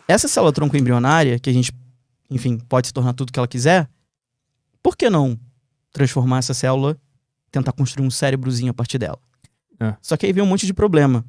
essa célula tronco embrionária, que a gente, enfim, pode se tornar tudo que ela quiser, por que não transformar essa célula, tentar construir um cérebrozinho a partir dela? Só que aí vem um monte de problema.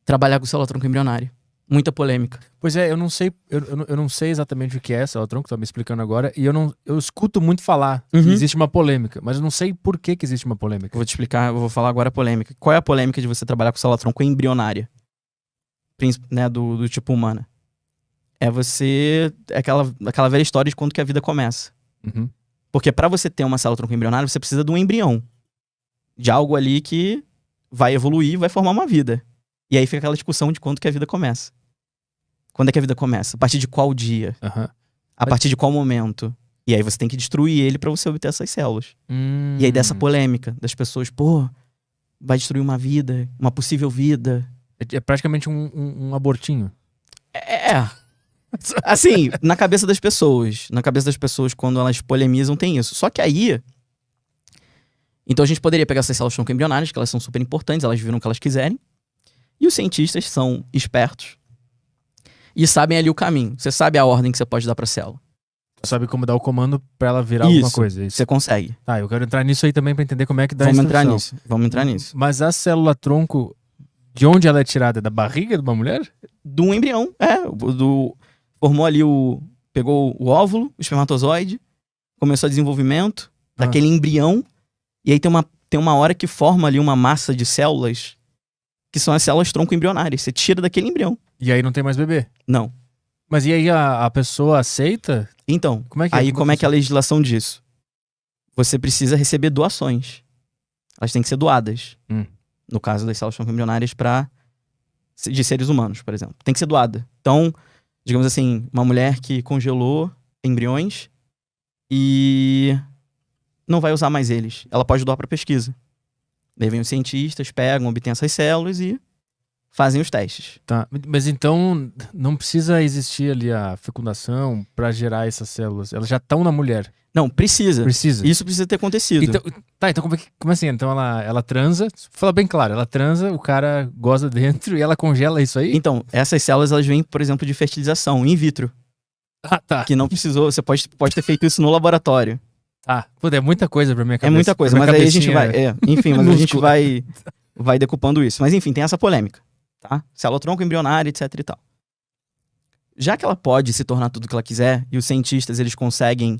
Trabalhar com célula tronco embrionária. Muita polêmica. Pois é, eu não sei, eu não sei exatamente o que é célula tronco, tá me explicando agora, e eu escuto muito falar que existe uma polêmica, mas eu não sei por que existe uma polêmica. Eu vou te explicar, eu vou falar agora a polêmica. Qual é a polêmica de você trabalhar com célula tronco embrionária? Né, do tipo humana. É você... É aquela velha história de quando que a vida começa. Porque pra você ter uma célula tronco embrionária, você precisa de um embrião. De algo ali que vai evoluir e vai formar uma vida. E aí fica aquela discussão de quando que a vida começa. Quando é que a vida começa? A partir de qual dia? A partir de qual momento? E aí você tem que destruir ele pra você obter essas células. E aí dessa polêmica das pessoas, pô, vai destruir uma vida, uma possível vida. É praticamente um abortinho. Assim, na cabeça das pessoas. Na cabeça das pessoas, quando elas polemizam, tem isso. Só que aí... Então a gente poderia pegar essas células tronco embrionárias, que elas são super importantes, elas viram o que elas quiserem. E os cientistas são espertos e sabem ali o caminho. Você sabe a ordem que você pode dar pra célula. Você sabe como dar o comando pra ela virar alguma coisa. Isso. Você consegue. Tá, eu quero entrar nisso aí também pra entender como é que dá Vamos a entrar instrução. Vamos entrar nisso. Mas a célula tronco, de onde ela é tirada? Da barriga de uma mulher? Do embrião, formou ali pegou o óvulo, o espermatozoide, começou o desenvolvimento daquele embrião, e aí tem uma hora que forma ali uma massa de células, que são as células tronco embrionárias. Você tira daquele embrião. E aí não tem mais bebê? Não. Mas e aí a pessoa aceita? Então, como é que é a legislação disso? Você precisa receber doações. Elas têm que ser doadas. No caso das células tronco embrionárias de seres humanos, por exemplo. Tem que ser doada. Então, digamos assim, uma mulher que congelou embriões e não vai usar mais eles. Ela pode doar para pesquisa. Daí vem os cientistas, pegam, obtêm essas células e fazem os testes. Tá, mas então não precisa existir ali a fecundação para gerar essas células. Elas já estão na mulher. Não, precisa. Precisa. Isso precisa ter acontecido. Então como assim? Então ela transa, fala bem claro, ela transa, o cara goza dentro e ela congela isso aí? Então, essas células, elas vêm, por exemplo, de fertilização in vitro. Tá. Que não precisou, você pode ter feito isso no laboratório. Tá. Pô, é muita coisa pra minha cabeça. É muita coisa, mas aí a gente vai... enfim, mas a gente vai decupando isso. Mas enfim, tem essa polêmica. Tá? Célula tronco embrionária, etc e tal. Já que ela pode se tornar tudo o que ela quiser, e os cientistas, eles conseguem,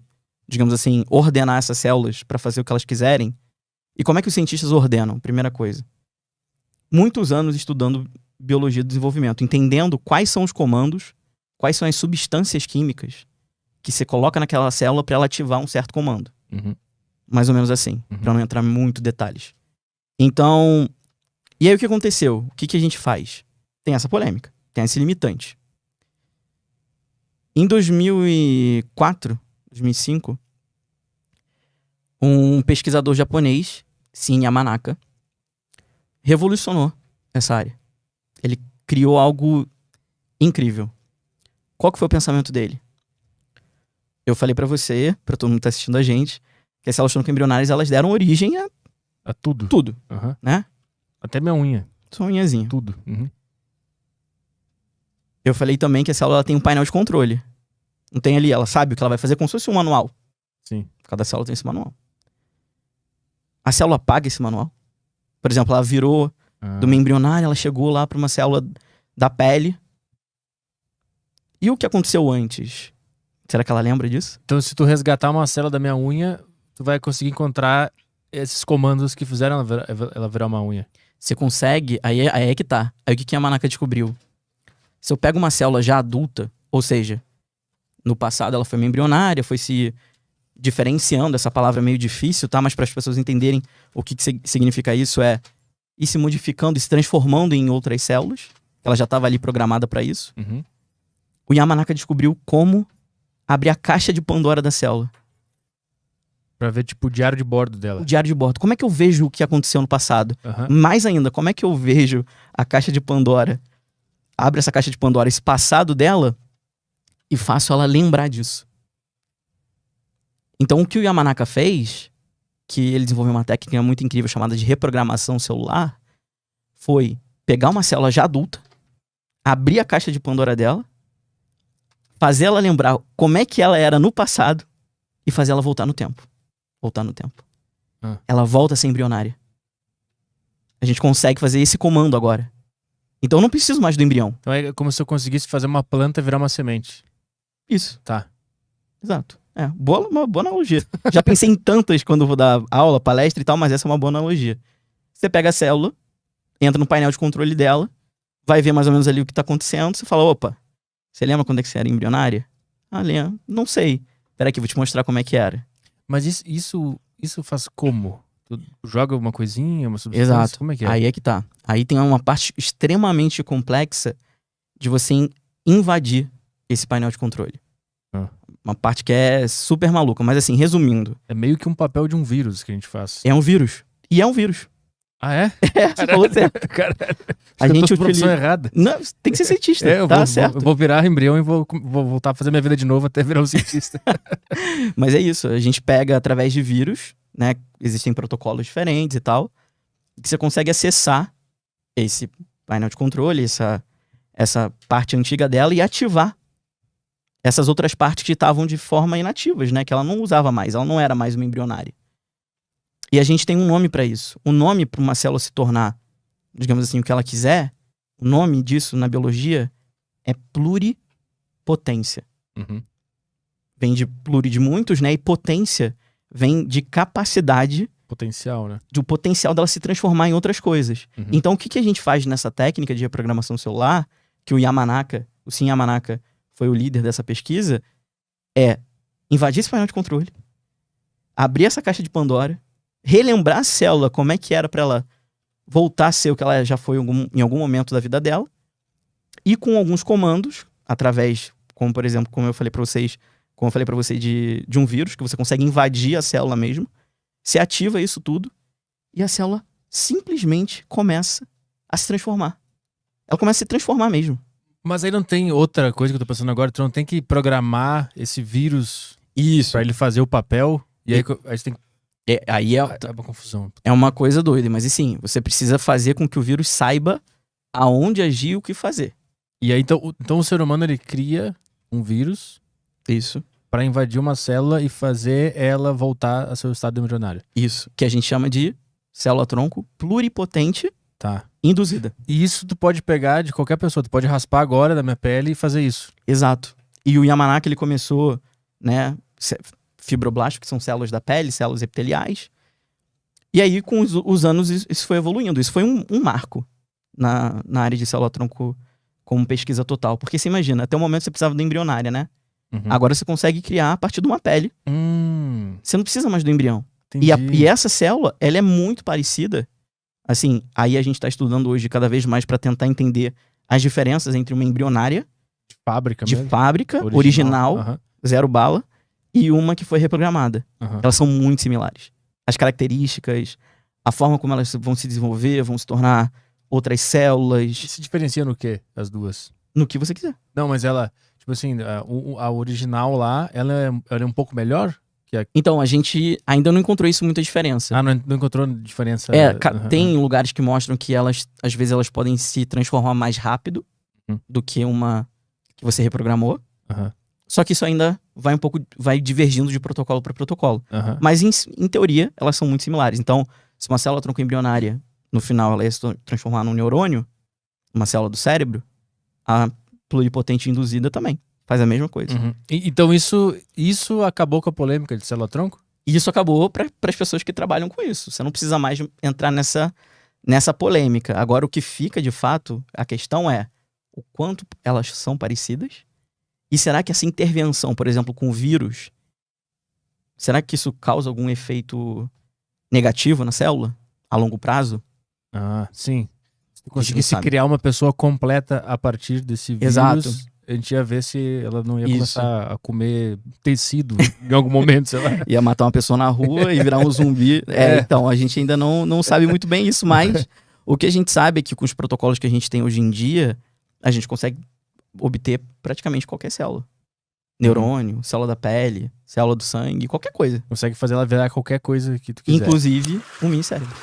digamos assim, ordenar essas células para fazer o que elas quiserem. E como é que os cientistas ordenam? Primeira coisa. Muitos anos estudando biologia do desenvolvimento, entendendo quais são os comandos, quais são as substâncias químicas que você coloca naquela célula para ela ativar um certo comando. Mais ou menos assim, para não entrar em muito detalhes. Então, e aí o que aconteceu? O que a gente faz? Tem essa polêmica, tem esse limitante. Em 2004, 2005, um pesquisador japonês, Shin Yamanaka, revolucionou essa área. Ele criou algo incrível. Qual que foi o pensamento dele? Eu falei pra você, pra todo mundo que tá assistindo a gente, que as células tronco embrionárias, elas deram origem a tudo. Tudo, né? Até minha unha. Sua unhazinha. Tudo. Eu falei também que a célula tem um painel de controle. Não tem ali, ela sabe o que ela vai fazer como se fosse um manual. Sim. Cada célula tem esse manual. A célula apaga esse manual. Por exemplo, ela virou de uma embrionária, ela chegou lá pra uma célula da pele. E o que aconteceu antes? Será que ela lembra disso? Então, se tu resgatar uma célula da minha unha, tu vai conseguir encontrar esses comandos que fizeram ela virar uma unha. Você consegue, aí é que tá. Aí o que a Yamanaka descobriu? Se eu pego uma célula já adulta, ou seja, no passado ela foi uma embrionária, foi se diferenciando, essa palavra é meio difícil, tá? Mas para as pessoas entenderem o que significa isso, é ir se modificando e se transformando em outras células. Ela já estava ali programada para isso. O Yamanaka descobriu como abrir a caixa de Pandora da célula. Pra ver, tipo, o diário de bordo dela. O diário de bordo. Como é que eu vejo o que aconteceu no passado? Mais ainda, como é que eu vejo a caixa de Pandora? Abre essa caixa de Pandora, esse passado dela, e faço ela lembrar disso. Então, o que o Yamanaka fez, que ele desenvolveu uma técnica muito incrível chamada de reprogramação celular, foi pegar uma célula já adulta, abrir a caixa de Pandora dela, fazer ela lembrar como é que ela era no passado e fazer ela voltar no tempo. Voltar no tempo. Ela volta a ser embrionária. A gente consegue fazer esse comando agora. Então eu não preciso mais do embrião. Então é como se eu conseguisse fazer uma planta virar uma semente. Isso. Tá. Exato. Uma boa analogia. Já pensei em tantas quando eu vou dar aula, palestra e tal, mas essa é uma boa analogia. Você pega a célula, entra no painel de controle dela, vai ver mais ou menos ali o que tá acontecendo, você fala, opa, você lembra quando é que você era embrionária? Ah, lembro. Não sei. Peraí que eu vou te mostrar como é que era. Mas isso faz como? Tu joga uma coisinha, uma substância? Exato. Como é que é? Aí é que tá. Aí tem uma parte extremamente complexa de você invadir esse painel de controle. Uma parte que é super maluca. Mas assim, resumindo. É meio que um papel de um vírus que a gente faz. É um vírus. E é um vírus. Ah, é? Você falou certo. Caralho. A gente utiliza errada. Não, tem que ser cientista. Certo. Eu vou virar embrião e vou voltar a fazer minha vida de novo até virar um cientista. Mas é isso. A gente pega através de vírus, né? Existem protocolos diferentes e tal. Que você consegue acessar esse painel de controle, essa parte antiga dela e ativar essas outras partes que estavam de forma inativas, né? Que ela não usava mais, ela não era mais uma embrionária. E a gente tem um nome para isso. O nome para uma célula se tornar, digamos assim, o que ela quiser, o nome disso na biologia é pluripotência. Vem de pluri de muitos, né? E potência vem de capacidade. Potencial, né? Do potencial dela se transformar em outras coisas. Então, o que a gente faz nessa técnica de reprogramação celular, que o Sim Yamanaka foi o líder dessa pesquisa, é invadir esse painel de controle, abrir essa caixa de Pandora, relembrar a célula como é que era para ela voltar a ser o que ela já foi em algum momento da vida dela, e com alguns comandos, através, como por exemplo, como eu falei para vocês de um vírus, que você consegue invadir a célula mesmo, se ativa isso tudo, e a célula simplesmente começa a se transformar. Ela começa a se transformar mesmo. Mas aí não tem outra coisa que eu tô pensando agora, tu não tem que programar esse vírus pra ele fazer o papel, e aí você tem que... Aí é uma confusão. É uma coisa doida, mas sim, você precisa fazer com que o vírus saiba aonde agir e o que fazer. E aí, então o ser humano, ele cria um vírus... Isso. Pra invadir uma célula e fazer ela voltar a seu estado embrionário. Isso, que a gente chama de célula-tronco pluripotente induzida. E isso tu pode pegar de qualquer pessoa, tu pode raspar agora da minha pele e fazer isso. Exato. E o Yamanaka, ele começou, né, fibroblastos, que são células da pele, células epiteliais. E aí, com os anos, isso foi evoluindo. Isso foi um marco na área de célula-tronco como pesquisa total. Porque você imagina, até o momento você precisava da embrionária, né? Agora você consegue criar a partir de uma pele. Você não precisa mais do embrião. E essa célula, ela é muito parecida. Assim, aí a gente está estudando hoje cada vez mais para tentar entender as diferenças entre uma embrionária de fábrica, original, zero bala, e uma que foi reprogramada. Elas são muito similares. As características, a forma como elas vão se desenvolver, vão se tornar outras células. E se diferencia no quê, as duas? No que você quiser. Não, mas ela... Tipo assim, a original lá, ela é um pouco melhor? Então, a gente ainda não encontrou isso muita diferença. Não encontrou diferença? Tem lugares que mostram que elas, às vezes, elas podem se transformar mais rápido do que uma que você reprogramou. Só que isso ainda vai divergindo de protocolo para protocolo. Mas, em teoria, elas são muito similares. Então, se uma célula tronco embrionária, no final, ela ia se transformar num neurônio, uma célula do cérebro, a pluripotente induzida também. Faz a mesma coisa. Então isso acabou com a polêmica de célula-tronco? Isso acabou para as pessoas que trabalham com isso. Você não precisa mais entrar nessa polêmica. Agora, o que fica, de fato, a questão é o quanto elas são parecidas e será que essa intervenção, por exemplo, com o vírus, será que isso causa algum efeito negativo na célula a longo prazo? Sim. Se conseguisse criar uma pessoa completa a partir desse vírus, exato, a gente ia ver se ela não ia começar a comer tecido em algum momento, sei lá. Ia matar uma pessoa na rua e virar um zumbi. Então, a gente ainda não sabe muito bem isso, mas o que a gente sabe é que com os protocolos que a gente tem hoje em dia, a gente consegue obter praticamente qualquer célula. Neurônio, célula da pele, célula do sangue, qualquer coisa. Consegue fazer ela virar qualquer coisa que tu quiser. Inclusive o mini cérebro.